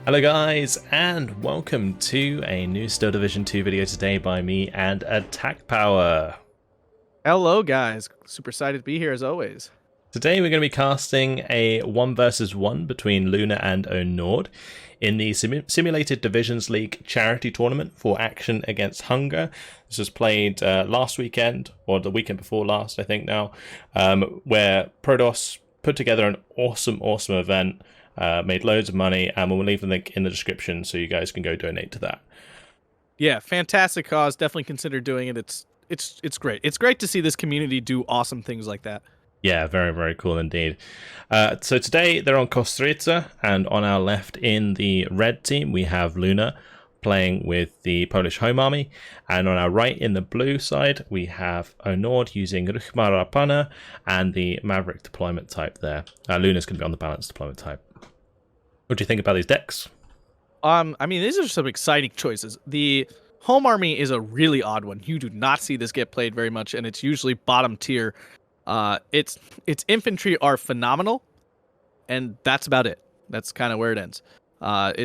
Hello guys, and welcome to a new Steel Division 2 video today by me and Attack Power. Hello guys, super excited to be here as always. Today we're going to be casting a 1 versus 1 between Luna and Onord in the Simulated Divisions League charity tournament for Action Against Hunger. This was played last weekend, or the weekend before last I think now, where Prodos put together an awesome event. Made loads of money, and we'll leave the link in the description so you guys can go donate to that. Yeah, fantastic cause. Definitely consider doing it. It's great. It's great to see this community do awesome things like that. Yeah, very cool indeed. So today they're on Kostritsa, and on our left in the red team we have Luna playing with the Polish Home Army, and on our right in the blue side we have Onord using Ryhma Raappana and the Maverick deployment type there. Luna's going to be on the balanced deployment type. What do you think about these decks? I mean, these are some exciting choices. The Home Army is a really odd one. You do not see this get played very much, and it's usually bottom tier. Its infantry are phenomenal, and that's about it. That's kind of where it ends. That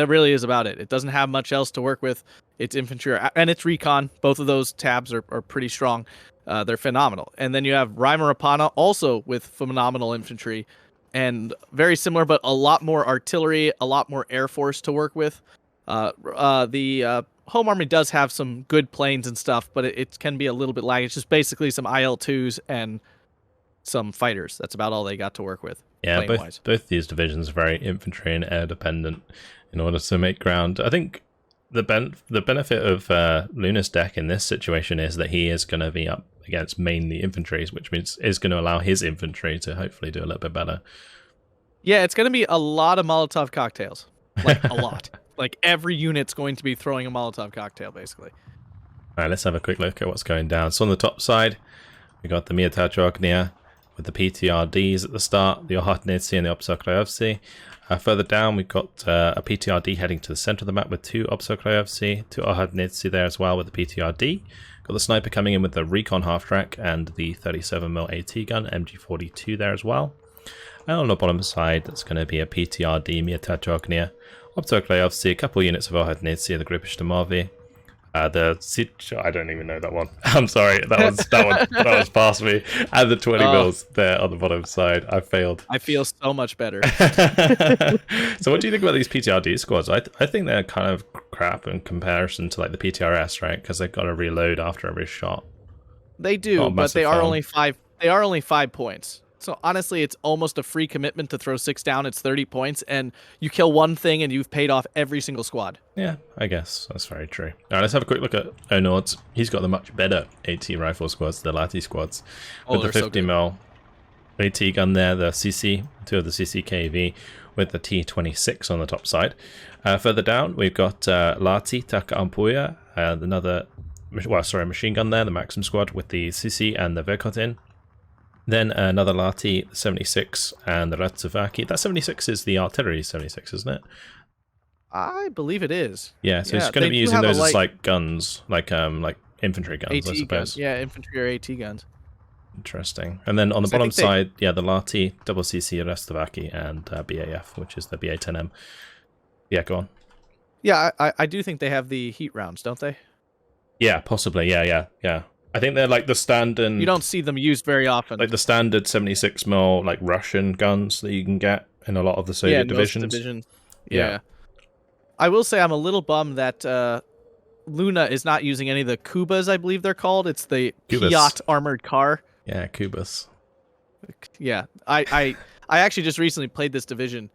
really is about it. It doesn't have much else to work with. Its infantry and its recon, both of those tabs are pretty strong. They're phenomenal. And then you have Ryhma Raappana also with phenomenal infantry. And very similar, but a lot more artillery, a lot more air force to work with. The Home Army does have some good planes and stuff, but it can be a little bit laggy. It's just basically some IL-2s and some fighters. That's about all they got to work with. Yeah, both these divisions are very infantry and air dependent in order to make ground. I think the benefit of Luna's deck in this situation is that he is going to be up against mainly infantry, which means is going to allow his infantry to hopefully do a little bit better. Yeah, it's going to be a lot of Molotov cocktails. Like, a lot. Like, every unit's going to be throwing a Molotov cocktail, basically. All right, let's have a quick look at what's going down. So on the top side, we got the Miotaczo with the PTRDs at the start, the Ohotnitsy and the Obsokrayovsy. Further down, we've got a PTRD heading to the center of the map with two Obsokrayovsy, two Ohotnitsy there as well with the PTRD. Got the sniper coming in with the recon half-track and the 37mm AT gun, MG42 there as well. And on the bottom side, that's going to be a PTRD, Miotaczo, Obsokrayovsy, a couple units of Ohotnitsy, the Gripishtomovi. I don't even know that one. I'm sorry, that was past me. And the 20 mils there on the bottom side. I failed. I feel so much better. So what do you think about these PTRD squads? I think they're kind of crap in comparison to like the PTRS, right? Because they've got to reload after every shot. They do, but they are only 5. They are only 5 points. So honestly, it's almost a free commitment to throw 6 down. It's 30 points, and you kill one thing, and you've paid off every single squad. Yeah, I guess that's very true. All right, let's have a quick look at Onord's. He's got the much better AT rifle squads, the Lati squads, with the 50mm AT gun there, the CC, two of the CCKV, with the T26 on the top side. Further down, we've got Lati Takaampuya, another, machine gun there, the Maxim squad with the CC and the Verkotin. Then another Lati 76 and the Ratsuvaki. That 76 is the artillery 76, isn't it? I believe it is. Yeah, so it's going to be using those as like guns, like infantry guns, AT I suppose. Guns. Yeah, infantry or AT guns. Interesting. And then on the bottom side, yeah, the Lati, double CC Ratsuvaki, and BAF, which is the BA-10M. Yeah, go on. Yeah, I do think they have the heat rounds, don't they? Yeah, possibly. Yeah. I think they're like the standard. You don't see them used very often. Like the standard 76mm like Russian guns that you can get in a lot of the Soviet divisions. Yeah. I will say I'm a little bummed that Luna is not using any of the Kubas, I believe they're called. It's the Piat armored car. Yeah, Kubas. Yeah. I actually just recently played this division.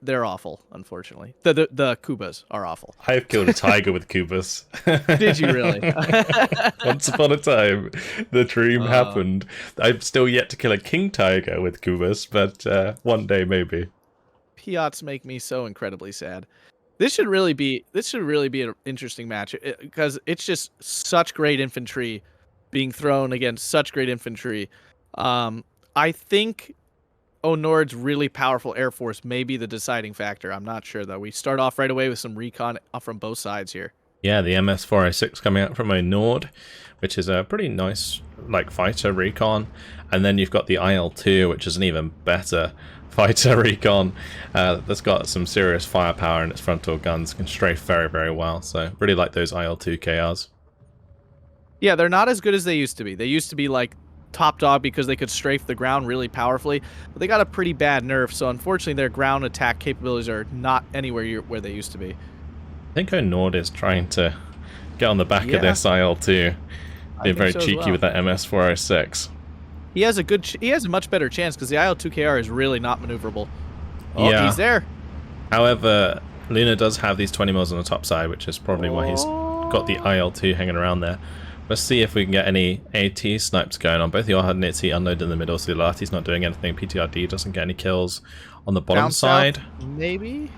They're awful, unfortunately. The Kubas are awful. I've killed a tiger with Kubas. Did you really? Once upon a time, the dream happened. I've still yet to kill a king tiger with Kubas, but one day maybe. Piats make me so incredibly sad. This should really be an interesting match because it's just such great infantry being thrown against such great infantry. I think Onord's really powerful air force may be the deciding factor. I'm not sure though. We start off right away with some recon from both sides here. Yeah, the MS-406 coming out from Onord, which is a pretty nice like fighter recon, and then you've got the IL-2, which is an even better fighter recon that's got some serious firepower in its frontal guns, can strafe very, very well. So really like those IL-2 KRs. Yeah, they're not as good as they used to be. They used to be like top dog because they could strafe the ground really powerfully, but they got a pretty bad nerf, so unfortunately their ground attack capabilities are not anywhere where they used to be. I think Onord is trying to get on the back of this IL-2, being very so as cheeky well. with that MS-406. He has a much better chance because the IL-2KR is really not maneuverable. Oh, Yeah. he's there. However, Luna does have these 20 mils on the top side, which is probably why he's got the IL-2 hanging around there. Let's see if we can get any AT snipes going on. Both the Onord unload in the middle, so the Lati's not doing anything. PTRD doesn't get any kills on the bottom Down side. south, maybe?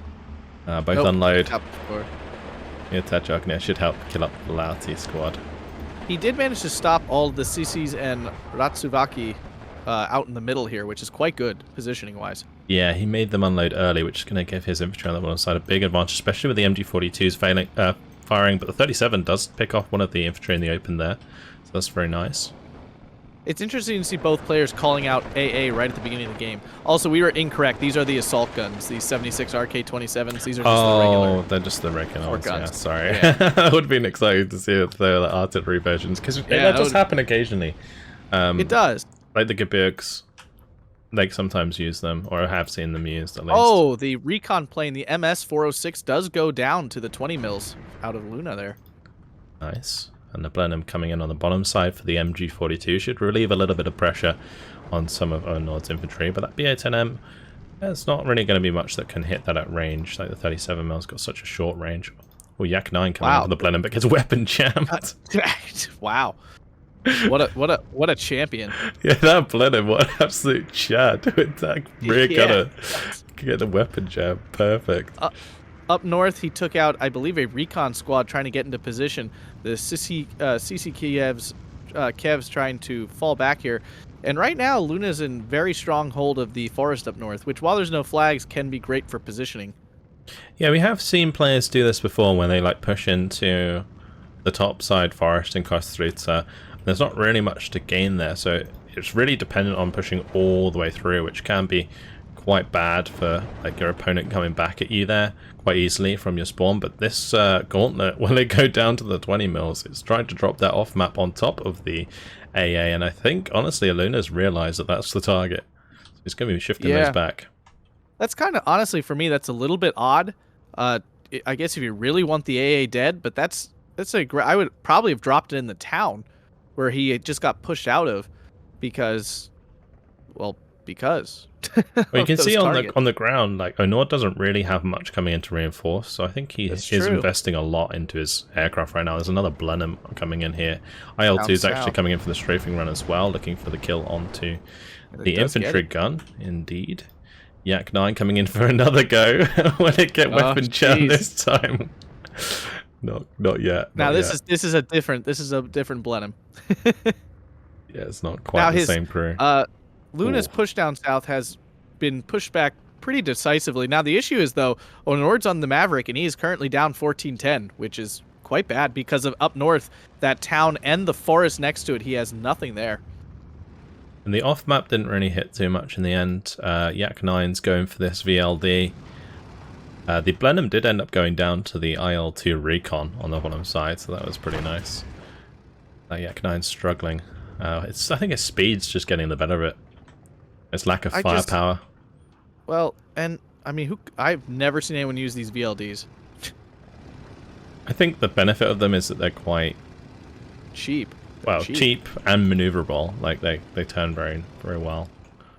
Both unload. Up for- Yeah, Tachok should help kill up the Lati squad. He did manage to stop all the CCs and Ratsuvaki out in the middle here, which is quite good positioning-wise. Yeah, he made them unload early, which is going to give his infantry on the bottom side a big advantage, especially with the MG42s firing, but the 37 does pick off one of the infantry in the open there, so that's very nice. It's interesting to see both players calling out AA right at the beginning of the game. Also, we were incorrect. These are the assault guns, the 76 RK-27s. These are just the regular. Oh, they're just the regular ones, yeah, guns. sorry. Yeah. That would have been exciting to see if they were the artillery versions, because that does happen occasionally. It does. Like the Gebirgs, they sometimes use them, or have seen them used at least. Oh, the recon plane, the MS-406, does go down to the 20 mils out of Luna there. Nice. And the Blenheim coming in on the bottom side for the MG42 should relieve a little bit of pressure on some of Onord's infantry, but that BA-10M, there's not really going to be much that can hit that at range. Like the 37mm got such a short range. Well, Yak 9 coming in for the Blenheim, but gets weapon jammed. Wow. What a champion. Yeah, that Blenheim, what an absolute chat with that rear gunner. Get the weapon jam, perfect. Up north, he took out, I believe, a recon squad trying to get into position. The CC Kev's trying to fall back here. And right now, Luna's in very strong hold of the forest up north, which, while there's no flags, can be great for positioning. Yeah, we have seen players do this before when they like push into the top side forest in Kostritsa. There's not really much to gain there, so it's really dependent on pushing all the way through, which can be quite bad for like your opponent coming back at you there quite easily from your spawn. But this gauntlet, when they go down to the 20 mils, it's trying to drop that off map on top of the AA, and I think honestly Luna's realized that that's the target, so it's going to be shifting those back. That's kind of, honestly, for me, that's a little bit odd. I guess if you really want the AA dead, but that's I would probably have dropped it in the town where he just got pushed out of because. Well, you can see on the ground, like Onord doesn't really have much coming in to reinforce, so I think he is investing a lot into his aircraft right now. There's another Blenheim coming in here. IL-2 is actually coming in for the strafing run as well, looking for the kill onto the infantry gun, indeed. Yak 9 coming in for another go. When it get weapon jam this time. Not yet. Now this is a different Blenheim. Yeah, it's not quite the same crew. Luna's push down south has been pushed back pretty decisively. Now the issue is, though, Onord's on the Maverick and he is currently down 1410, which is quite bad because of up north, that town and the forest next to it, he has nothing there. And the off map didn't really hit too much in the end. Yak 9's going for this VLD. The Blenheim did end up going down to the IL-2 recon on the bottom side, so that was pretty nice. Yak 9's struggling. I think his speed's just getting the better of it. Its lack of firepower. Well, and I mean, I've never seen anyone use these VLDs. I think the benefit of them is that they're quite cheap. Well, cheap and maneuverable. Like they turn very, very well.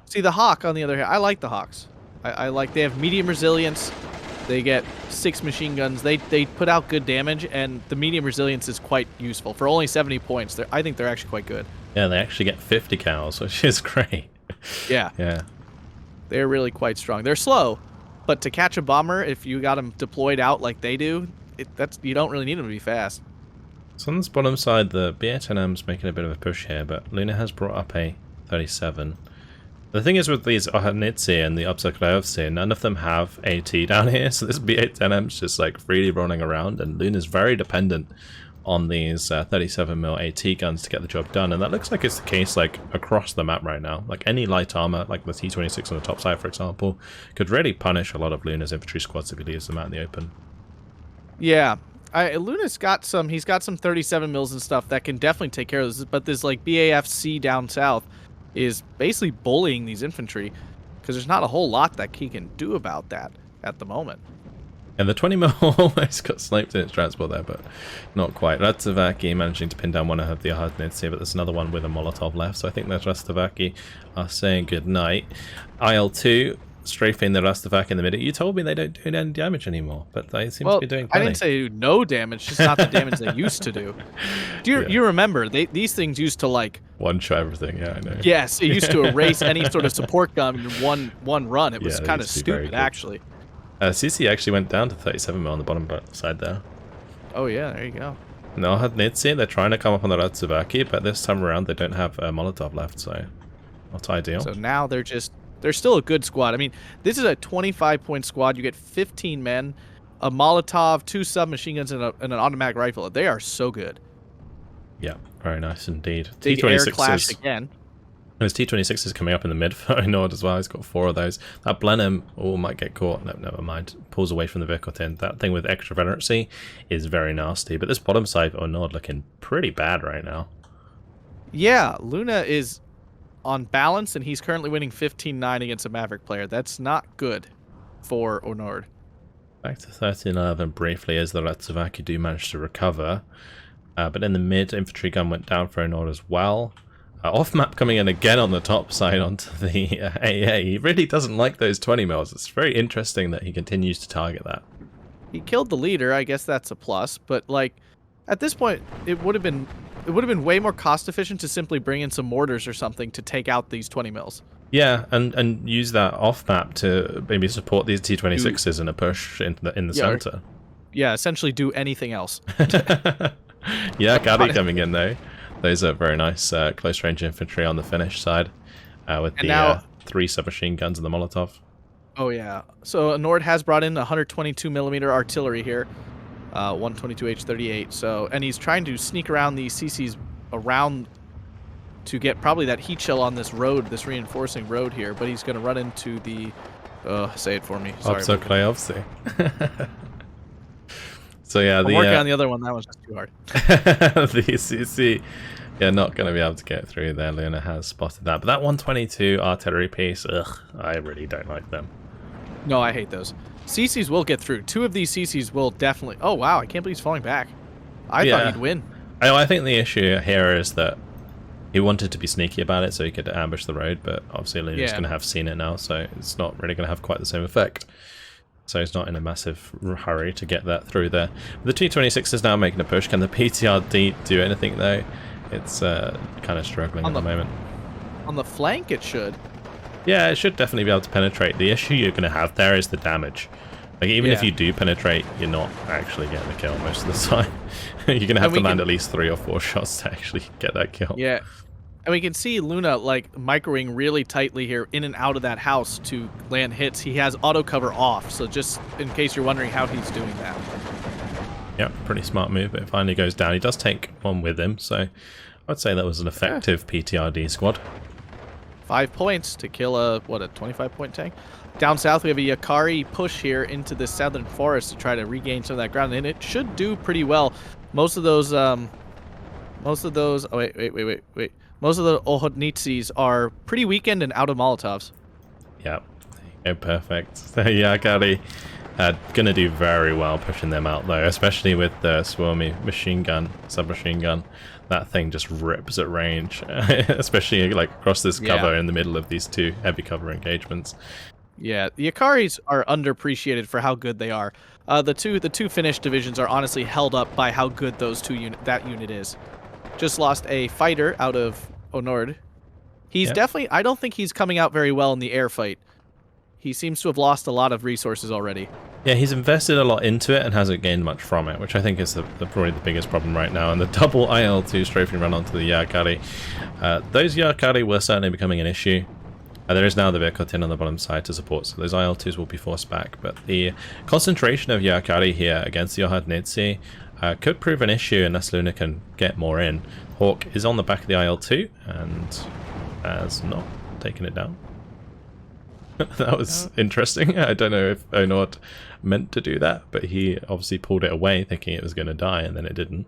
See, the Hawk, on the other hand, I like the Hawks. I like, they have medium resilience. They get 6 machine guns. They put out good damage, and the medium resilience is quite useful. For only 70 points, I think they're actually quite good. Yeah, they actually get 50 cows, which is great. Yeah. Yeah. They're really quite strong. They're slow, but to catch a bomber, if you got them deployed out like they do, you don't really need them to be fast. So on this bottom side, the BA-10M's making a bit of a push here, but Luna has brought up a 37. The thing is with these Ohotnitsi and the Obsokrajovci, none of them have AT down here, so this B810M's just like freely running around, and Luna's very dependent on these 37mm AT guns to get the job done, and that looks like it's the case like across the map right now. Like any light armor, like the T26 on the top side for example, could really punish a lot of Luna's infantry squads if he leaves them out in the open. Yeah. Luna's got some, he's got some 37mm and stuff that can definitely take care of this, but this like BAFC down south is basically bullying these infantry because there's not a whole lot that he can do about that at the moment. And the 20mm almost got sniped in its transport there, but not quite. Ratsavaki managing to pin down one of the Ohotnitsi, but there's another one with a Molotov left, so I think that Rastavaki are saying goodnight. IL-2 strafing the Rastavaki in the middle. You told me they don't do any damage anymore, but they seem to be doing plenty. I didn't say no damage, just not the damage they used to do. Do you remember, these things used to like... one-shot everything, yeah, I know. Yes, it used to erase any sort of support gun in one run. It was kind of stupid, actually. CC actually went down to 37mm on the bottom side there. Oh yeah, there you go. No, Ohotnitsi, they're trying to come up on the Ratsavaki, but this time around they don't have a Molotov left, so not ideal. So now they're still a good squad. I mean, this is a 25-point squad. You get 15 men, a Molotov, 2 submachine guns, and an automatic rifle. They are so good. Yeah, very nice indeed. Big air clash again. There's T26 is coming up in the mid for Onord as well. He's got 4 of those. That Blenheim might get caught. No, never mind. Pulls away from the vehicle tin. That thing with extra veterancy is very nasty. But this bottom side of Onord looking pretty bad right now. Yeah, Luna is on balance, and he's currently winning 15-9 against a Maverick player. That's not good for Onord. Back to 13-11 briefly as the Ratsavaki do manage to recover. But in the mid, infantry gun went down for Onord as well. Off-map coming in again on the top side onto the AA. He really doesn't like those 20mm. It's very interesting that he continues to target that. He killed the leader. I guess that's a plus. But like, at this point, it would have been way more cost efficient to simply bring in some mortars or something to take out these 20mm. Yeah, and use that off-map to maybe support these T26s in a push in the center. Yeah, essentially do anything else. Yeah, Gadi coming in though. Those are very nice close-range infantry on the Finnish side with the 3 submachine guns and the Molotov. Oh yeah. So Onord has brought in 122mm artillery here, 122H38. So, and he's trying to sneak around the CCs around to get probably that heat shell on this road, this reinforcing road here. But he's going to run into the. Say it for me. Sorry. Obsokrajovci. So yeah, I'm working on the other one. That one's just too hard. The CC, yeah, not going to be able to get through there. Luna has spotted that. But that 122 artillery piece, ugh, I really don't like them. No, I hate those. CCs will get through. 2 of these CCs will definitely... Oh, wow, I can't believe he's falling back. I thought he'd win. I think the issue here is that he wanted to be sneaky about it so he could ambush the road, but obviously Luna's going to have seen it now, so it's not really going to have quite the same effect. So he's not in a massive hurry to get that through there. The T26 is now making a push. Can the PTRD do anything though? It's kind of struggling at the moment. On the flank it should. Yeah, it should definitely be able to penetrate. The issue you're going to have there is the damage. Like even if you do penetrate, you're not actually getting the kill most of the time. You're going to have to land at least 3 or 4 shots to actually get that kill. Yeah. And we can see Luna like microing really tightly here in and out of that house to land hits. He has auto cover off, so just in case you're wondering how he's doing that. Yeah, pretty smart move, but it finally goes down. He does take one with him, so I'd say that was an effective PTRD squad. 5 points to kill a 25-point tank. Down south, we have a Yakari push here into the southern forest to try to regain some of that ground, and it should do pretty well. Most of those. Oh wait. Most of the Ohotnitsis are pretty weakened and out of Molotovs. Yeah, perfect. So yeah, Gadi gonna do very well pushing them out though, especially with the Swarmy submachine gun. That thing just rips at range, especially like across this cover in the middle of these 2 heavy cover engagements. Yeah, the Yakaris are underappreciated for how good they are. The two Finnish divisions are honestly held up by how good that unit is. Just lost a fighter out of Onord. He's definitely... I don't think he's coming out very well in the air fight. He seems to have lost a lot of resources already. Yeah, he's invested a lot into it and hasn't gained much from it, which I think is probably the biggest problem right now. And the double IL-2 strafing run onto the Yakari. Those Yakari were certainly becoming an issue. There is now the Virkotin on the bottom side to support, so those IL-2s will be forced back. But the concentration of Yakari here against the Ohadnitsi could prove an issue unless Luna can get more in. Hawk is on the back of the IL-2 and has not taken it down. That was interesting. I don't know if Onord meant to do that, but he obviously pulled it away thinking it was going to die, and then it didn't.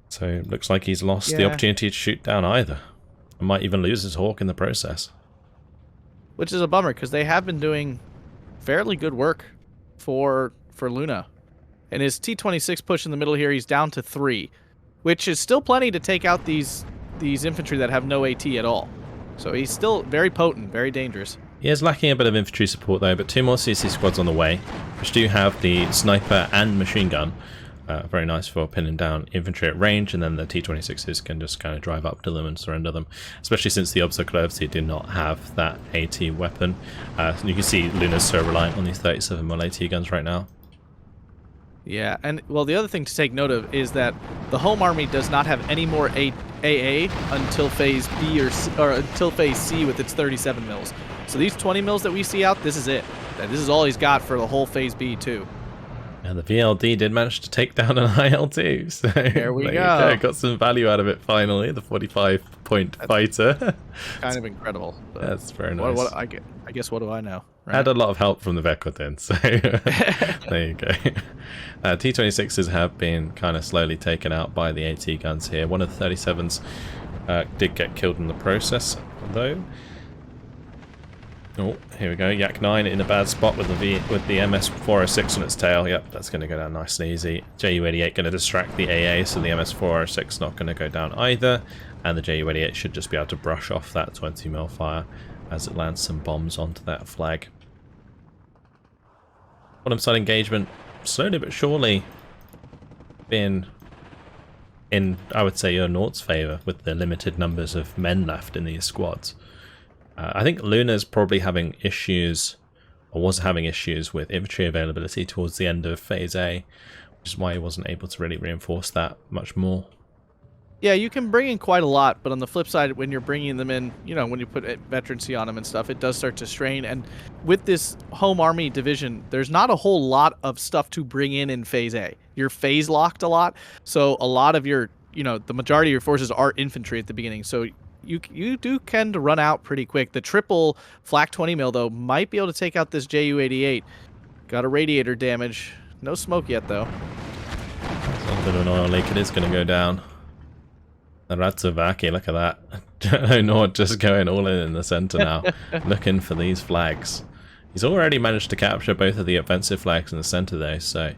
So it looks like he's lost the opportunity to shoot down either. And might even lose his Hawk in the process. Which is a bummer, because they have been doing fairly good work for Luna. And his T-26 push in the middle here, he's down to 3, which is still plenty to take out these infantry that have no AT at all. So he's still very potent, very dangerous. He is lacking a bit of infantry support though, but 2 more CC squads on the way, which do have the sniper and machine gun. Very nice for pinning down infantry at range, and then the T-26s can just kind of drive up to them and surrender them, especially since the Observatory did not have that AT weapon. You can see Luna's so reliant on these 37mm AT guns right now. Yeah, and well, the other thing to take note of is that the home army does not have any more AA until phase B or until phase C with its 37 mils. So these 20 mils that we see out, this is it. This is all he's got for the whole phase B too. And the VLD did manage to take down an IL-2, so there we go. Got some value out of it finally, the 45-point fighter. Kind of incredible. That's very nice. I guess what do I know? Right? Had a lot of help from the Virkotin, so there you go. T-26s have been kind of slowly taken out by the AT guns here. One of the 37s did get killed in the process, though. Oh, here we go. Yak 9 in a bad spot with the MS-406 on its tail. Yep, that's going to go down nice and easy. Ju-88 going to distract the AA, so the MS-406 not going to go down either. And the Ju-88 should just be able to brush off that 20mm fire as it lands some bombs onto that flag. Bottom side engagement, slowly but surely, been in, I would say, Onord's favour with the limited numbers of men left in these squads. I think Luna's probably having issues, or was having issues with infantry availability towards the end of Phase A, which is why he wasn't able to really reinforce that much more. Yeah, you can bring in quite a lot, but on the flip side, when you're bringing them in, you know, when you put veterancy on them and stuff, it does start to strain. And with this home army division, there's not a whole lot of stuff to bring in Phase A. You're phase locked a lot, so a lot of your, you know, the majority of your forces are infantry at the beginning, so you do tend to run out pretty quick. The triple flak 20 mil though might be able to take out this Ju-88. Got a radiator damage. No smoke yet though. Some bit of an oil leak. It is going to go down. The Ratsuvaki, look at that. Onord just going all in the center now, looking for these flags. He's already managed to capture both of the offensive flags in the center though, so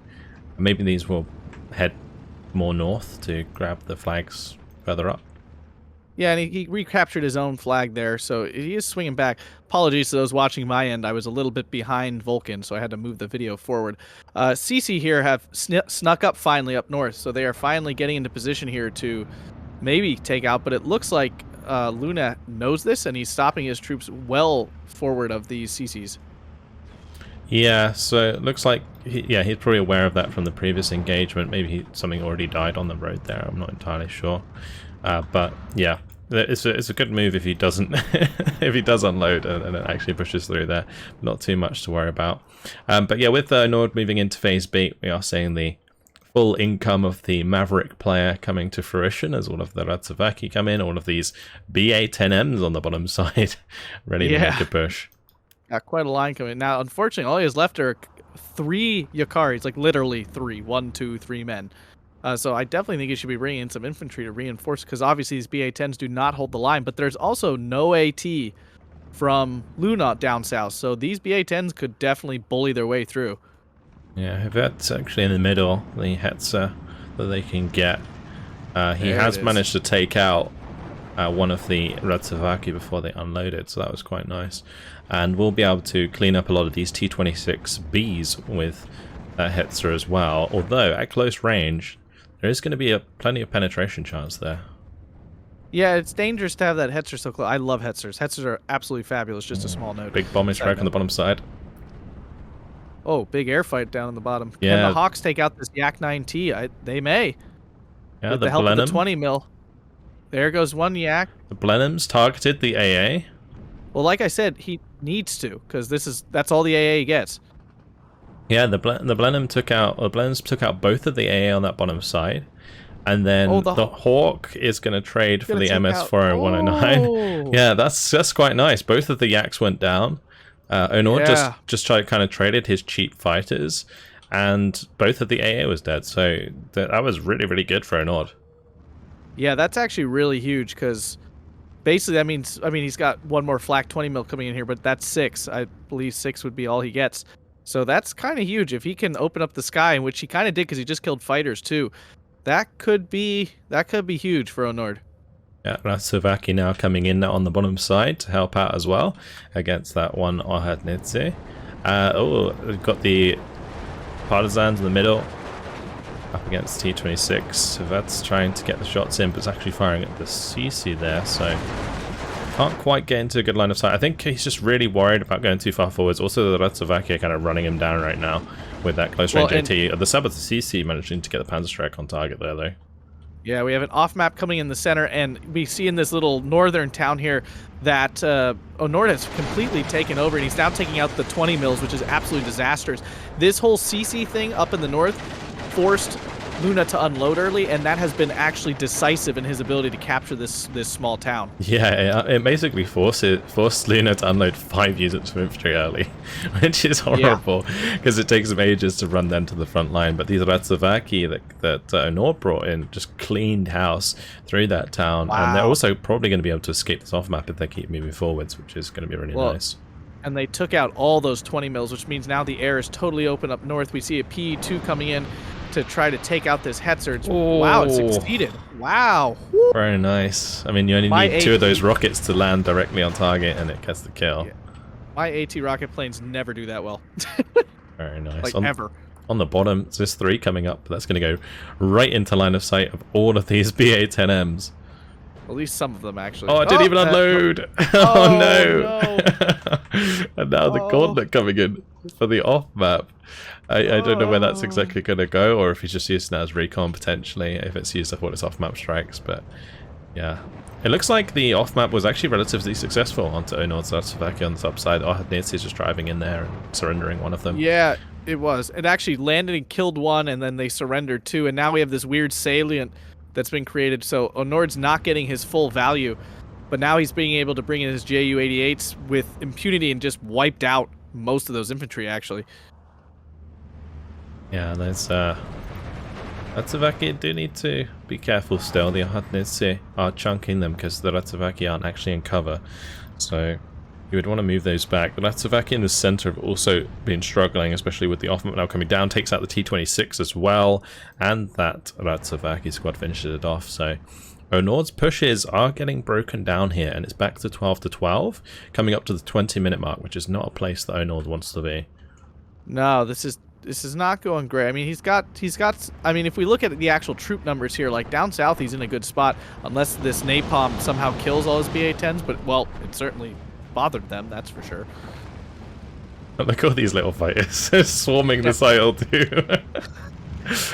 maybe these will head more north to grab the flags further up. Yeah, and he recaptured his own flag there, so he is swinging back. Apologies to those watching my end. I was a little bit behind Vulcan, so I had to move the video forward. CC here have snuck up finally up north, so they are finally getting into position here to maybe take out, but it looks like Luna knows this, and he's stopping his troops well forward of these CCs. Yeah, so it looks like, he's probably aware of that from the previous engagement. Maybe something already died on the road there, I'm not entirely sure. But yeah, it's a good move if he doesn't, if he does unload and it actually pushes through there. Not too much to worry about. But yeah, with Onord moving into Phase B, we are seeing the full income of the Maverick player coming to fruition as all of the Ratsuvaki come in, all of these BA-10Ms on the bottom side, ready to make a push. Got quite a line coming. Now, unfortunately, all he has left are 3 Yakaris, like literally 3. 1, 2, 3 men. So I definitely think he should be bringing in some infantry to reinforce, because obviously these BA-10s do not hold the line, but there's also no AT from Luna down south, so these BA-10s could definitely bully their way through. Yeah, if that's actually in the middle, the Hetzer that they can get. He has managed to take out one of the Ratsuvaki before they unloaded, so that was quite nice. And we'll be able to clean up a lot of these T-26Bs with Hetzer as well, although at close range, there is going to be plenty of penetration chance there. Yeah, it's dangerous to have that Hetzer so close. I love Hetzers. Hetzers are absolutely fabulous, just a small note. Big bombing strike on the bottom side. Oh, big air fight down on the bottom. Yeah. Can the Hawks take out this Yak 9T? They may. Yeah, with the help of the 20 mil. There goes one Yak. The Blenheims targeted the AA. Well, like I said, he needs to, because that's all the AA gets. Yeah, the Blenheim took out, or Blenheims took out both of the AA on that bottom side, and then the Hawk is going to trade for the MS-40109. Oh. Yeah, that's quite nice. Both of the Yaks went down. Onord just kind of traded his cheap fighters, and both of the AA was dead. So that was really, really good for Onord. Yeah, that's actually really huge, because basically that means, I mean, he's got one more flak 20 mil coming in here, but that's 6. I believe 6 would be all he gets. So that's kind of huge. If he can open up the sky, which he kind of did because he just killed fighters too, that could be huge for Onord. Yeah, Ratsuvaki now coming in on the bottom side to help out as well against that one Ohadnitsi. We've got the Partisans in the middle up against T26. So that's trying to get the shots in, but it's actually firing at the CC there, so can't quite get into a good line of sight. I think he's just really worried about going too far forwards. Also, the Ratsuvaki kind of running him down right now with that close range AT. The sub of the CC managing to get the Panzerstrike on target there, though. Yeah, we have an off map coming in the center, and we see in this little northern town here that Onord has completely taken over, and he's now taking out the 20 mils, which is absolutely disastrous. This whole CC thing up in the north forced Luna to unload early, and that has been actually decisive in his ability to capture this small town. Yeah, it basically forced Luna to unload 5 units of infantry early, which is horrible because it takes them ages to run them to the front line. But these Ratsuvaki that Onord brought in just cleaned house through that town, and they're also probably going to be able to escape this off map if they keep moving forwards, which is going to be really nice. And they took out all those 20 mils, which means now the air is totally open up north. We see a PE2 coming in to try to take out this Hetzer. Wow, it succeeded. Wow. Woo. Very nice. I mean, you only need 2 of those rockets to land directly on target, and it gets the kill. Yeah. My AT rocket planes never do that well. Very nice. Like, ever. On the bottom, there's 3 coming up, but that's going to go right into line of sight of all of these BA-10Ms. At least some of them, actually. Oh, it didn't even unload. Oh, no. And now the Gauntlet coming in for the off map. I don't know where that's exactly going to go, or if he's just using that as recon potentially, if it's used for its off map strikes, but yeah. It looks like the off map was actually relatively successful onto Onord's Ratsuvaki on the top side. Ohadnitsi is just driving in there and surrendering one of them. Yeah, it was. It actually landed and killed one, and then they surrendered 2, and now we have this weird salient that's been created, so Onord's not getting his full value, but now he's being able to bring in his JU-88s with impunity and just wiped out most of those infantry, actually. Yeah, there's Ratsuvaki do need to be careful still. The Ohadnitsi are chunking them because the Ratsuvaki aren't actually in cover, so you would want to move those back. The Ratsuvaki in the center have also been struggling, especially with the off-map now coming down. Takes out the T-26 as well, and that Ratsuvaki squad finishes it off. So Onord's pushes are getting broken down here, and it's back to 12-12, coming up to the 20-minute mark, which is not a place that Onord wants to be. No, this is not going great. I mean, he's got. I mean, if we look at the actual troop numbers here, like down south, he's in a good spot, unless this napalm somehow kills all his BA-10s. But well, it certainly bothered them, that's for sure. Look at all these little fighters swarming this IL-2.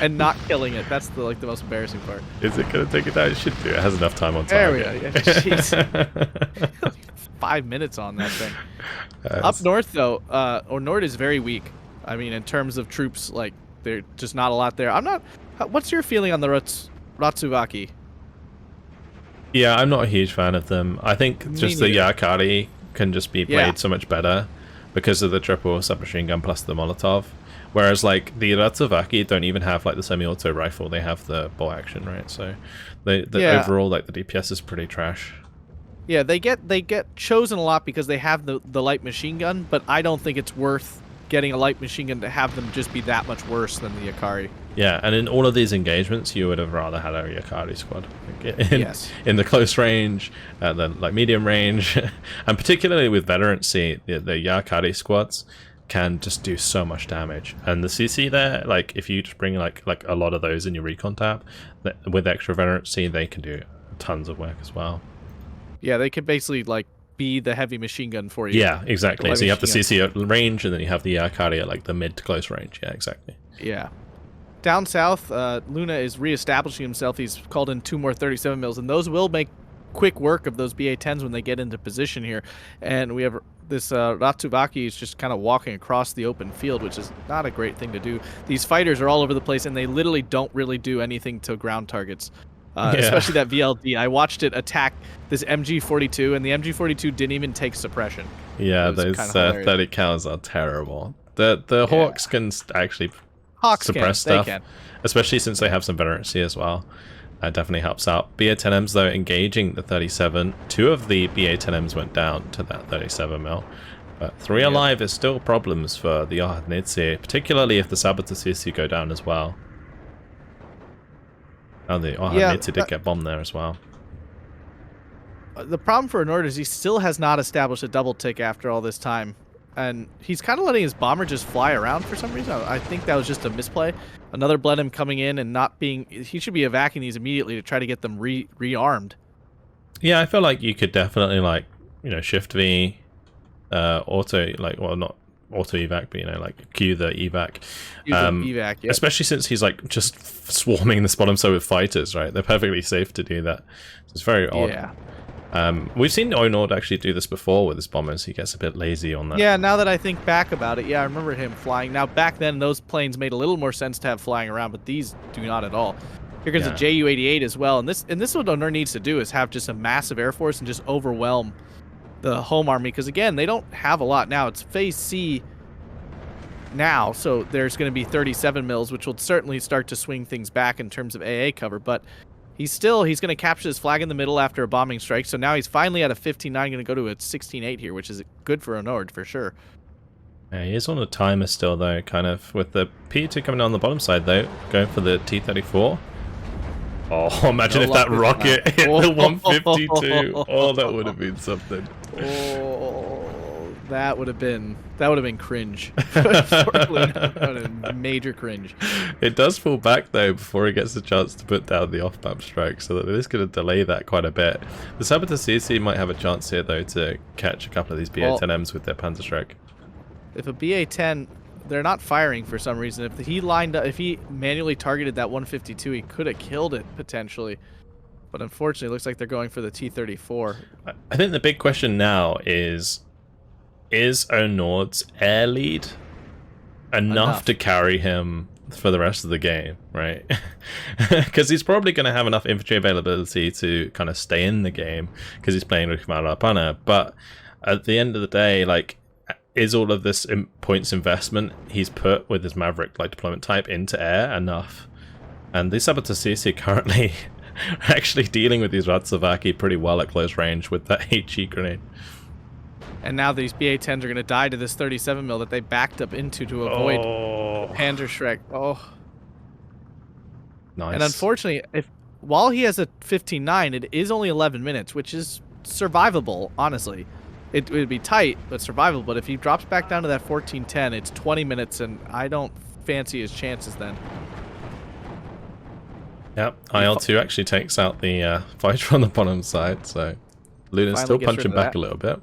And not killing it. That's the most embarrassing part. Is it going to take it down? It should do. It has enough time on target. There we go. Yeah, jeez. 5 minutes on that thing. Up north, though, Onord is very weak. I mean, in terms of troops, like, there's just not a lot there. What's your feeling on the Ratsuvaki? Yeah, I'm not a huge fan of them. I think just the Yakari can just be played so much better because of the triple submachine gun plus the Molotov. Whereas, like, the Ratsuvaki don't even have, like, the semi-auto rifle. They have the bolt action, right? So, overall, like, the DPS is pretty trash. Yeah, they get chosen a lot because they have the light machine gun, but I don't think it's worth getting a light machine gun to have them just be that much worse than the Yakari. Yeah, and in all of these engagements, you would have rather had a Yakari squad. In the close range, then like medium range, and particularly with veterancy, the Yakari squads can just do so much damage. And the CC there, like if you just bring like a lot of those in your recon tab, with extra veterancy, they can do tons of work as well. Yeah, they could basically like be the heavy machine gun for you. Yeah, exactly. So you have the CC at range, and then you have the Yakari at like the mid to close range. Yeah, exactly. Yeah. Down south, Luna is reestablishing himself. He's called in 2 more 37 mils, and those will make quick work of those BA-10s when they get into position here. And we have this Ratsuvaki is just kind of walking across the open field, which is not a great thing to do. These fighters are all over the place, and they literally don't really do anything to ground targets. Especially that VLD. I watched it attack this MG42, and the MG42 didn't even take suppression. Yeah, those 30 cals are terrible. The Hawks can actually suppress stuff, especially since they have some veterancy as well. That definitely helps out. BA-10Ms, though, engaging the 37. 2 of the BA-10Ms went down to that 37 mil. But 3 alive is still problems for the Ohotnitsi, particularly if the Saboteur go down as well. Oh, the Ohotnitsi did get bombed there as well. The problem for Onord is he still has not established a double tick after all this time. And he's kind of letting his bomber just fly around for some reason. I think that was just a misplay. Another Blenheim coming in and not being... He should be evacuating these immediately to try to get them rearmed. Yeah, I feel like you could definitely, like, you know, shift V, auto, like, well, not auto evac, but, you know, like, queue the evac. Evac, yeah. Especially since he's, like, just swarming this bottom so with fighters, right? They're perfectly safe to do that. It's very odd. Yeah. We've seen Onord actually do this before with his bombers. He gets a bit lazy on that. Yeah, now that I think back about it, yeah, I remember him flying. Now, back then, those planes made a little more sense to have flying around, but these do not at all. Here comes a Ju-88 as well, and this is what Onord needs to do, is have just a massive air force and just overwhelm the home army, because, again, they don't have a lot now. It's Phase C now, so there's going to be 37 mils, which will certainly start to swing things back in terms of AA cover, but... He's going to capture his flag in the middle after a bombing strike, so now he's finally at a 15-9, going to go to a 16-8 here, which is good for Onord, for sure. Yeah, he is on a timer still, though, kind of, with the P2 coming down the bottom side, though, going for the T-34. Oh, imagine if that rocket hit the 152. Oh, that would have been something. Oh, that would have been cringe. That would have been major cringe. It does fall back though before he gets a chance to put down the off-map strike, so that it is going to delay that quite a bit. The Saboteur CC might have a chance here though to catch a couple of these BA-10Ms with their Panzer strike. If a BA-10, they're not firing for some reason. If he lined up, if he manually targeted that 152, he could have killed it potentially. But unfortunately, it looks like they're going for the T-34. I think the big question now is Onord's air lead enough to carry him for the rest of the game, right? Because he's probably going to have enough infantry availability to kind of stay in the game because he's playing Ryhma Raappana. But at the end of the day, like, is all of this points investment he's put with his Maverick like deployment type into air enough? And the Saboteur CC currently actually dealing with these Ratsuvaki pretty well at close range with that HE grenade. And now these BA-10s are going to die to this 37 mil that they backed up into to avoid Panzer Shrek. Oh. Nice. And unfortunately, while he has a 15-9, it is only 11 minutes, which is survivable, honestly. It would be tight, but survivable. But if he drops back down to that 14-10, it's 20 minutes, and I don't fancy his chances then. Yep, IL-2 actually takes out the fighter on the bottom side, so Luna's still punching back a little bit.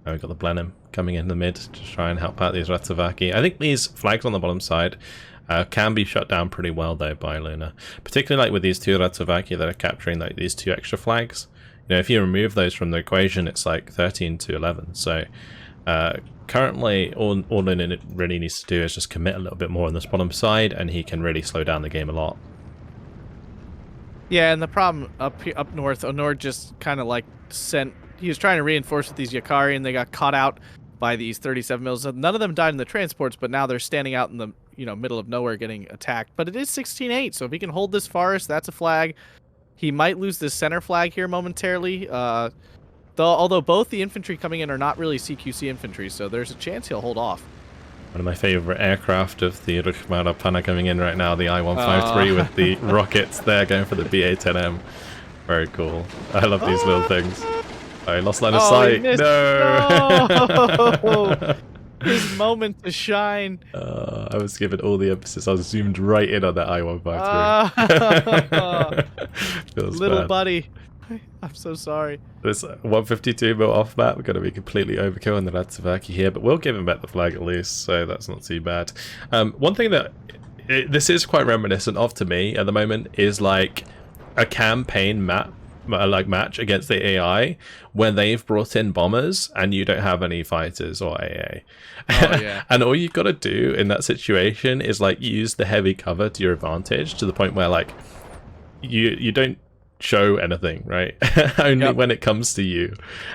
Now we've got the Blenheim coming in the mid to try and help out these Ratsuvaki. I think these flags on the bottom side can be shut down pretty well though by Luna. Particularly like with these 2 Ratsuvaki that are capturing like these 2 extra flags. You know, if you remove those from the equation, it's like 13 to 11. So currently all Luna really needs to do is just commit a little bit more on this bottom side, and he can really slow down the game a lot. Yeah, and the problem up north, Onord just kind of like he was trying to reinforce with these Yakari, and they got caught out by these 37 mils. None of them died in the transports, but now they're standing out in the middle of nowhere getting attacked. But it is 16-8, so if he can hold this forest, that's a flag. He might lose this center flag here momentarily. Although both the infantry coming in are not really CQC infantry, so there's a chance he'll hold off. One of my favorite aircraft of the Ryhma Raappana coming in right now, the I-153 with the rockets there going for the BA-10M. Very cool. I love these little things. I lost line of sight. No! His moment to shine. I was given all the emphasis. I was zoomed right in on that I-153. Little bad. Buddy. I'm so sorry. This 152 mil off map. We're going to be completely overkill in the Ratsuvaki here, but we'll give him back the flag at least, so that's not too bad. One thing that this is quite reminiscent of to me at the moment is like a campaign match against the AI when they've brought in bombers and you don't have any fighters or AA. Oh, yeah. And all you've got to do in that situation is like use the heavy cover to your advantage, to the point where like you don't show anything, right? Only when it comes to you.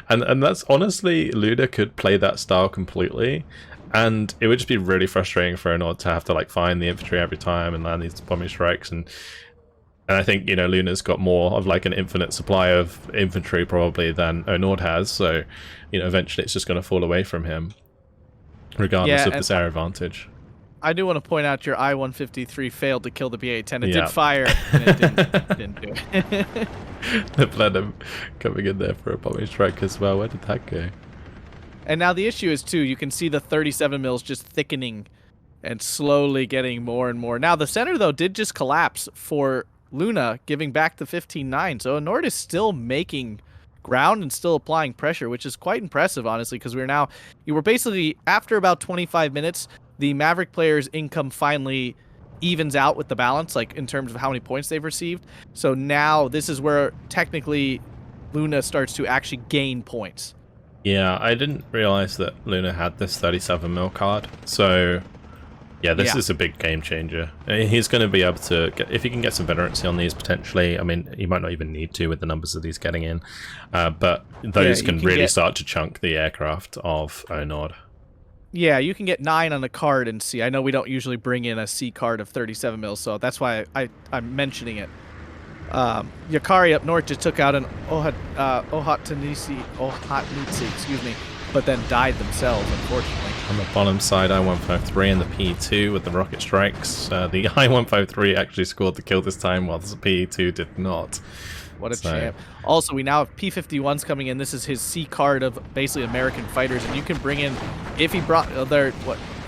And that's honestly, Luna could play that style completely, and it would just be really frustrating for Onord to have to like find the infantry every time and land these bombing strikes. And I think, you know, Luna's got more of like an infinite supply of infantry probably than Onord has, so, you know, eventually it's just going to fall away from him regardless of this air advantage. I do want to point out your I-153 failed to kill the BA-10. It did fire, and it didn't do it. The Plenum coming in there for a bombing strike as well. Where did that go? And now the issue is, too, you can see the 37 mils just thickening and slowly getting more and more. Now, the center, though, did just collapse for Luna, giving back the 15-9. So Onord is still making ground and still applying pressure, which is quite impressive, honestly, because you were basically, after about 25 minutes, the Maverick players' income finally evens out with the balance, like in terms of how many points they've received. So now this is where technically Luna starts to actually gain points. Yeah, I didn't realize that Luna had this 37 mil card. So yeah, this is a big game changer. He's going to be able to get, if he can get some veterancy on these potentially. I mean, he might not even need to with the numbers that he's getting in, but those can really start to chunk the aircraft of Onord. Yeah, you can get 9 on a card in C. I know we don't usually bring in a C card of 37 mils, so that's why I'm mentioning it. Yakari up north just took out an Ohatnitsi, excuse me, but then died themselves, unfortunately. On the bottom side, I-153 and the P2 with the rocket strikes. The I-153 actually scored the kill this time, while the P2 did not. What a champ. Also, we now have P-51s coming in. This is his C card of basically American fighters, and you can bring in, if he brought,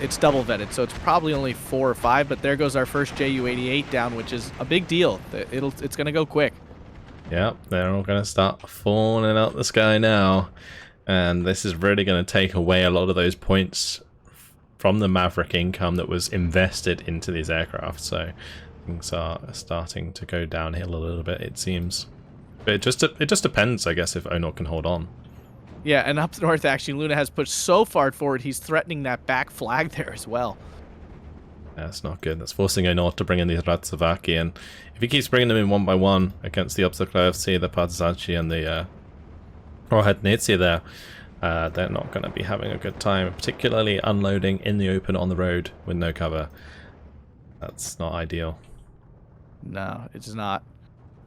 it's double vetted, so it's probably only 4 or 5, but there goes our first Ju-88 down, which is a big deal. It's going to go quick. Yep, they're all going to start falling out the sky now, and this is really going to take away a lot of those points from the Maverick income that was invested into these aircraft, so things are starting to go downhill a little bit, it seems. But it just depends, I guess, if Onord can hold on. Yeah, and up north, actually, Luna has pushed so far forward, he's threatening that back flag there as well. That's not good. That's forcing Onord to bring in these Ratsavaki, and if he keeps bringing them in one by one against the Obstaklevci, the Partizanci, and the Rohednitsi there, they're not going to be having a good time, particularly unloading in the open on the road with no cover. That's not ideal. No, it's not.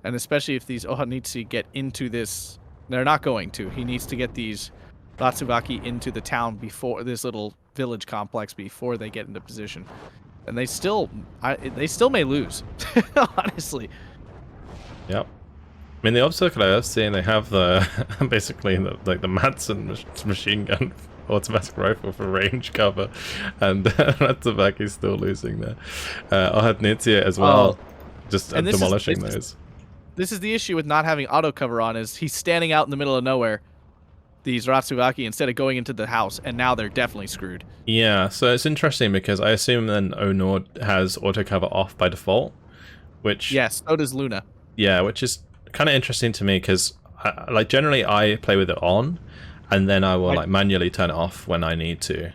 And especially if these Ohanitsi get into this, they're not going to. He needs to get these Ratsuvaki into the town before this little village complex before they get into position. And they still may lose, honestly. Yep. I mean, the obstacle I've seen, they have the basically the Madsen machine gun automatic rifle for range cover, and Ratsuvaki is still losing there. Ohadnitsia as well, just demolishing those. This is the issue with not having auto cover on, is he's standing out in the middle of nowhere, these Ratsuvaki, instead of going into the house, and now they're definitely screwed. Yeah, so it's interesting because I assume then Onord has auto cover off by default, which... Yes, so does Luna. Yeah, which is kind of interesting to me because like generally I play with it on, and then I will like manually turn it off when I need to,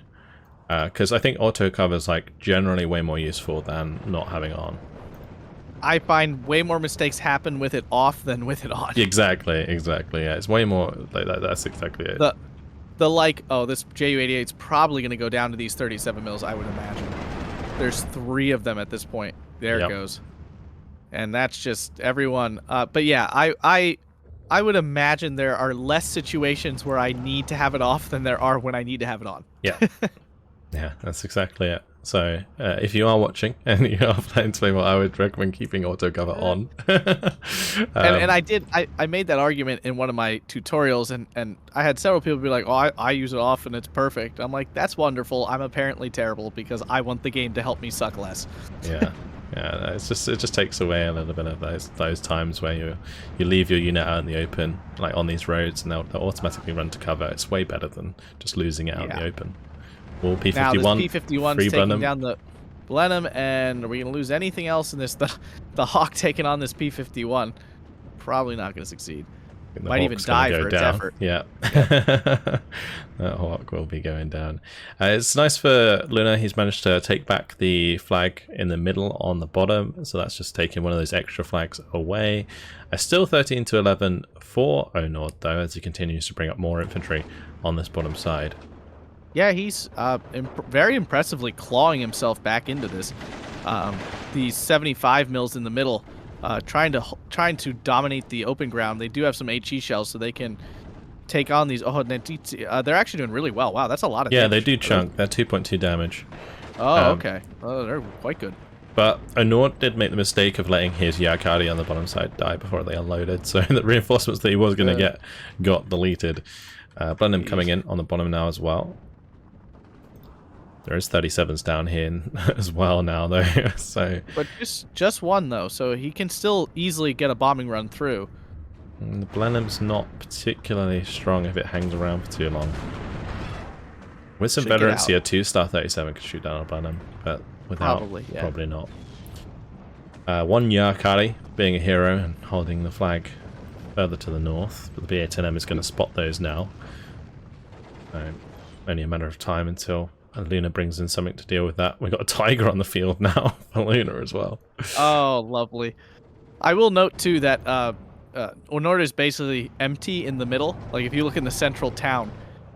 because I think auto cover is like generally way more useful than not having it on. I find way more mistakes happen with it off than with it on. Exactly. Yeah, it's way more like that. That's exactly it. This Ju-88 is probably going to go down to these 37 mils, I would imagine. There's 3 of them at this point. There it goes. And that's just everyone. But yeah, I would imagine there are less situations where I need to have it off than there are when I need to have it on. Yeah. Yeah, that's exactly it. So if you are watching and you are playing Flamer, I would recommend keeping auto cover on. And I made that argument in one of my tutorials, and I had several people be like, oh, I use it off and it's perfect. I'm like, that's wonderful. I'm apparently terrible because I want the game to help me suck less. Yeah. Yeah, it just takes away a little bit of those times where you leave your unit out in the open, like on these roads, and they'll automatically run to cover. It's way better than just losing it out in the open. Well, P-51. Now this P-51's taking down the Blenheim, and are we going to lose anything else in this? The Hawk taking on this P-51. probably not going to succeed. The Might even Hawk's gonna die go for its down. effort. Yeah. That Hawk will be going down. It's nice for Luna. He's managed to take back the flag in the middle on the bottom, so that's just taking one of those extra flags away. Still 13 to 11 for Onord, though, as he continues to bring up more infantry on this bottom side. Yeah, he's very impressively clawing himself back into this. These 75 mils in the middle, trying to dominate the open ground. They do have some HE shells, so they can take on these Ohodnetitsi. They're actually doing really well. Wow, that's a lot of damage. They do chunk. They're 2.2 damage. Oh, okay. Oh, they're quite good. But Onord did make the mistake of letting his Yakari on the bottom side die before they unloaded, so the reinforcements that he was going to get got deleted. Blenheim coming in on the bottom now as well. There is 37s down here as well now, though. So, but just one though, so he can still easily get a bombing run through. The Blenheim's not particularly strong if it hangs around for too long. With some veterans here, 2-star 37 could shoot down a Blenheim, but without, probably not. One Yakari being a hero and holding the flag further to the north, but the BA-10M is going to spot those now. Only a matter of time until Luna brings in something to deal with that. We've got a tiger on the field now for Luna as well. Oh, lovely. I will note, too, that Onord is basically empty in the middle. Like, if you look in the central town,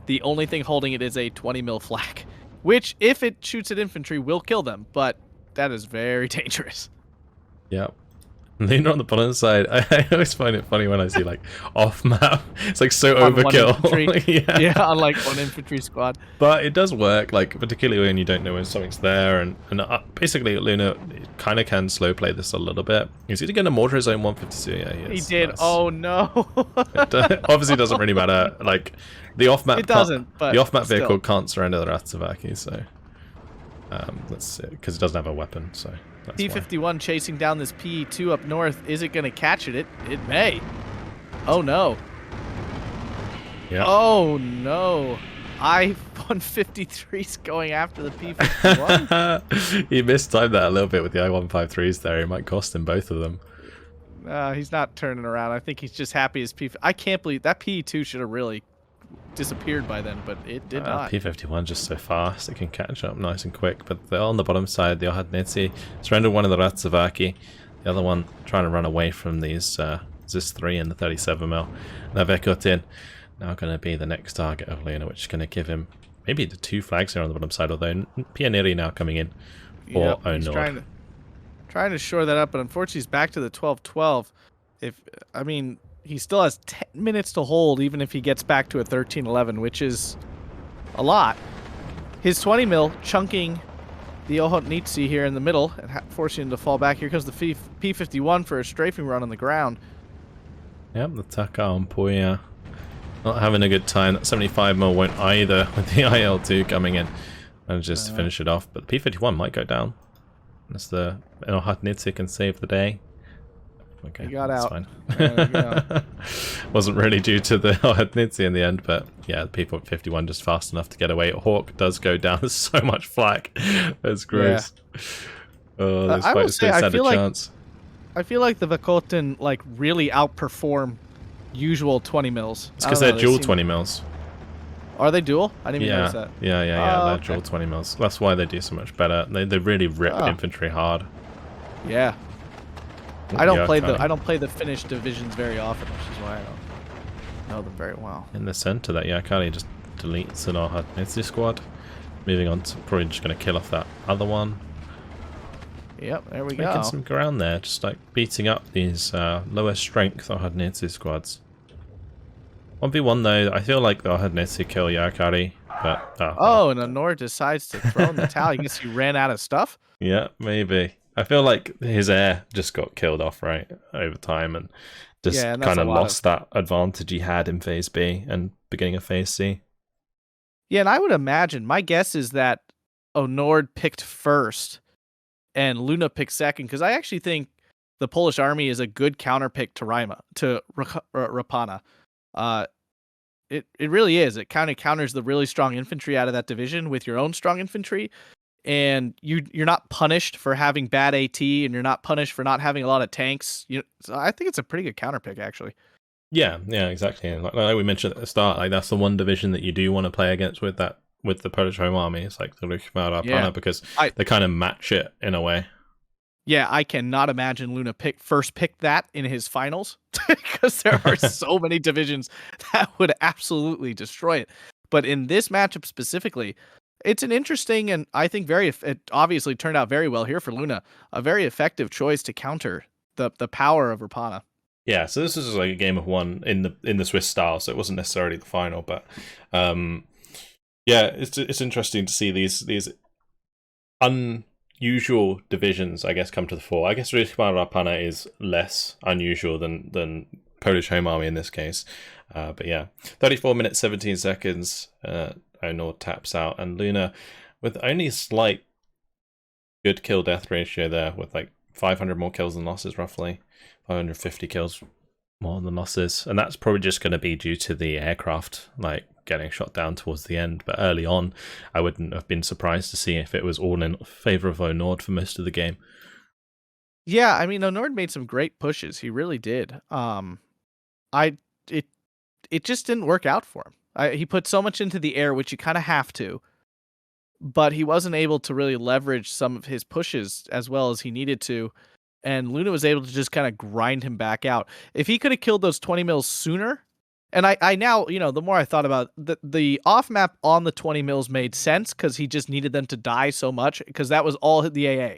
the only thing holding it is a 20 mil flag, which, if it shoots at infantry, will kill them, but that is very dangerous. Yep. Luna on the bottom side, I always find it funny when I see, like, off-map. It's, like, so overkill. Yeah, on, like, one infantry squad. But it does work, like, particularly when you don't know when something's there. And basically, Luna kind of can slow play this a little bit. Is he going to mortar his own 152? Yeah, he is. He did. Nice. Oh, no. It obviously doesn't really matter. Like, the off-map vehicle can't surrender the Ratsavaki, so... let's see, because it doesn't have a weapon, so... P-51 chasing down this PE-2 up north. Is it going to catch it? It may. Oh, no. Yeah. Oh, no. I-153's going after the P-51. He mistimed that a little bit with the I-153s there. It might cost him both of them. He's not turning around. I think he's just happy as P... I can't believe... That PE-2 should have really disappeared by then, but it did not. P-51 just so fast, it can catch up nice and quick, but they're on the bottom side. The Ohodnetsi surrendered one of the Ratsavaki, the other one trying to run away from these ZIS-3 and the 37mm. Now Vekotin, now going to be the next target of Luna, which is going to give him maybe the 2 flags here on the bottom side, although Pianeri now coming in for Onord. He's trying to shore that up, but unfortunately he's back to the 12-12. He still has 10 minutes to hold, even if he gets back to a 13-11, which is a lot. His 20 mil chunking the Ohodnetsi here in the middle and forcing him to fall back. Here comes the P-51 for a strafing run on the ground. Yep, the Taka on Puya not having a good time. That 75 mil won't either with the IL-2 coming in. Manages to finish it off, but the P-51 might go down. As the Ohodnetsi can save the day. Okay, he got that's out. Fine. Wasn't really due to the Ohodnetsi in the end, but yeah, the P-51 just fast enough to get away. Hawk does go down. There's so much flak. That's gross. Yeah. Oh, those fighters don't stand a chance. I feel like the Vekotin really outperform usual 20 mils. It's because they're dual 20 mils. Are they dual? I didn't even notice that. Yeah. They're dual 20 mils. That's why they do so much better. They really rip infantry hard. Yeah. I don't play the Finnish divisions very often, which is why I don't know them very well. In the center, that Yakari just deletes an Ohodnetsi squad. Moving on to probably just going to kill off that other one. Yep, there we go. Making some ground there, just like beating up these lower strength Ohodnetsi squads. 1v1 though, I feel like the Ohodnetsi kill Yakari, but... and Onord decides to throw in the towel. You guess he ran out of stuff? Yeah, maybe. I feel like his heir just got killed off, right, over time, and just kind of lost that advantage he had in Phase B and beginning of Phase C. Yeah, and I would imagine, my guess is that Onord picked first and Luna picked second, because I actually think the Polish army is a good counter pick to Raappana. It really is. It kind of counters the really strong infantry out of that division with your own strong infantry. and you're not punished for having bad AT, and you're not punished for not having a lot of tanks. So I think it's a pretty good counter pick, actually. Yeah, exactly. And like we mentioned at the start, like that's the one division that you do want to play against with the Polish home army. It's like the Ryhma Raappana, because they kind of match it in a way. Yeah, I cannot imagine Luna first picked that in his finals, because there are so many divisions that would absolutely destroy it. But in this matchup specifically, it's an interesting, and I think it obviously turned out very well here for Luna, a very effective choice to counter the power of Raappana. Yeah, so this is like a game of one in the Swiss style, so it wasn't necessarily the final, but yeah, it's interesting to see these unusual divisions, I guess, come to the fore. I guess Ryhma Raappana is less unusual than Polish home army in this case, but yeah, 34 minutes 17 seconds. Onord taps out, and Luna with only a slight good kill death ratio there, with like 500 more kills than losses, roughly 550 kills more than losses, and that's probably just going to be due to the aircraft like getting shot down towards the end. But early on, I wouldn't have been surprised to see if it was all in favor of Onord for most of the game. Yeah, I mean, Onord made some great pushes. He really did. It just didn't work out for him. He put so much into the air, which you kind of have to, but he wasn't able to really leverage some of his pushes as well as he needed to. And Luna was able to just kind of grind him back out. If he could have killed those 20 mils sooner, and I now, the more I thought about the off map on the 20 mils made sense, because he just needed them to die so much, because that was all the AA.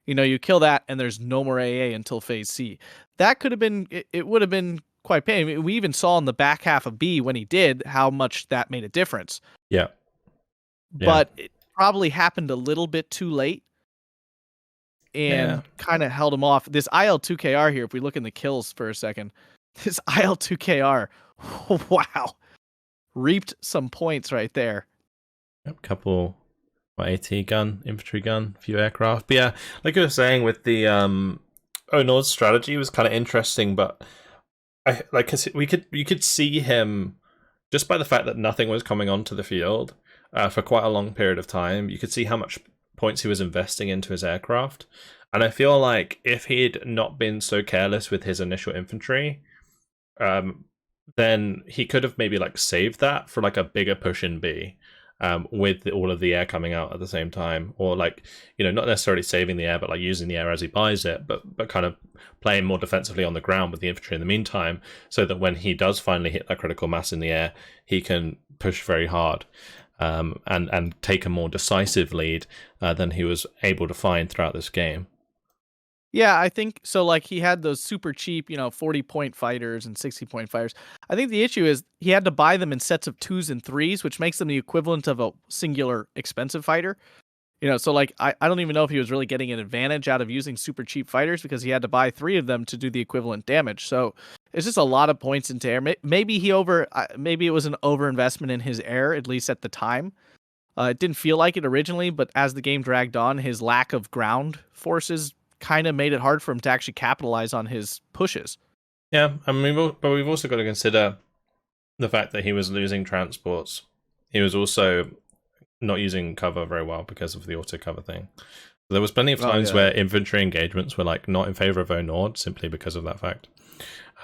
You kill that and there's no more AA until phase C. That could have been, it would have been quite painful. We even saw in the back half of B when he did how much that made a difference. Yeah. But it probably happened a little bit too late and kind of held him off. This IL2KR here, if we look in the kills for a second, this IL2KR, wow, reaped some points right there. Yep, couple AT gun, infantry gun, few aircraft. But yeah, like you were saying, with the Onord's strategy was kind of interesting, but cause you could see him just by the fact that nothing was coming onto the field for quite a long period of time. You could see how much points he was investing into his aircraft, and I feel like if he'd not been so careless with his initial infantry, then he could have maybe like saved that for like a bigger push in B. With all of the air coming out at the same time, or like, not necessarily saving the air, but like using the air as he buys it, but kind of playing more defensively on the ground with the infantry in the meantime, so that when he does finally hit that critical mass in the air, he can push very hard and take a more decisive lead than he was able to find throughout this game. Yeah, I think so. Like, he had those super cheap, 40-point fighters and 60-point fighters. I think the issue is he had to buy them in sets of 2s and 3s, which makes them the equivalent of a singular expensive fighter. So like, I don't even know if he was really getting an advantage out of using super cheap fighters, because he had to buy 3 of them to do the equivalent damage. So it's just a lot of points into air. Maybe maybe it was an overinvestment in his air, at least at the time. It didn't feel like it originally, but as the game dragged on, his lack of ground forces kind of made it hard for him to actually capitalize on his pushes. Yeah, I mean, but we've also got to consider the fact that he was losing transports. He was also not using cover very well because of the auto cover thing. There was plenty of times where infantry engagements were like not in favor of Onord simply because of that fact.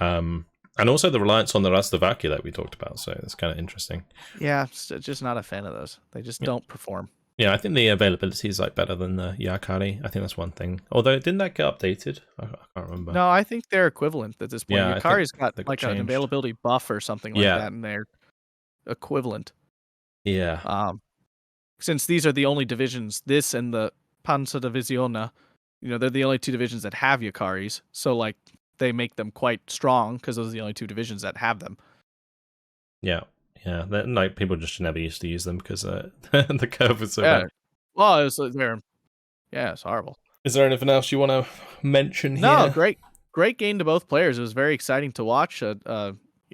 And also the reliance on the Rastovaci that we talked about, so it's kind of interesting. Yeah, just not a fan of those. They just don't perform. Yeah, I think the availability is like better than the Yakari. I think that's one thing. Although, didn't that get updated? I can't remember. No, I think they're equivalent at this point. Yeah, Yakari's got like an availability buff or something like that, and they're equivalent. Yeah. Since these are the only divisions, this and the Panzerdivisione, they're the only 2 divisions that have Yakaris. So like, they make them quite strong because those are the only 2 divisions that have them. Yeah. Yeah, like people just never used to use them because the curve was so bad. Well, it's horrible. Is there anything else you want to mention here? No, great game to both players. It was very exciting to watch.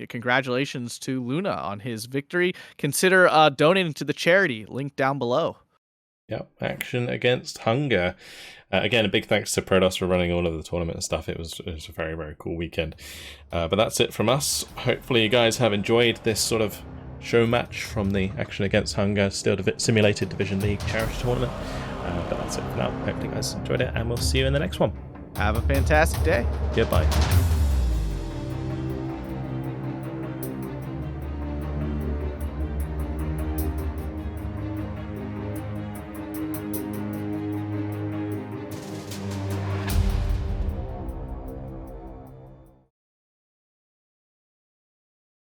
Congratulations to Luna on his victory. Consider donating to the charity, link down below. Yep, Action Against Hunger. Again, a big thanks to Prodos for running all of the tournament and stuff. It was a very, very cool weekend. But that's it from us. Hopefully you guys have enjoyed this sort of show match from the Action Against Hunger Simulated Division League charity tournament. But that's it for now. Hopefully you guys enjoyed it, and we'll see you in the next one. Have a fantastic day. Goodbye.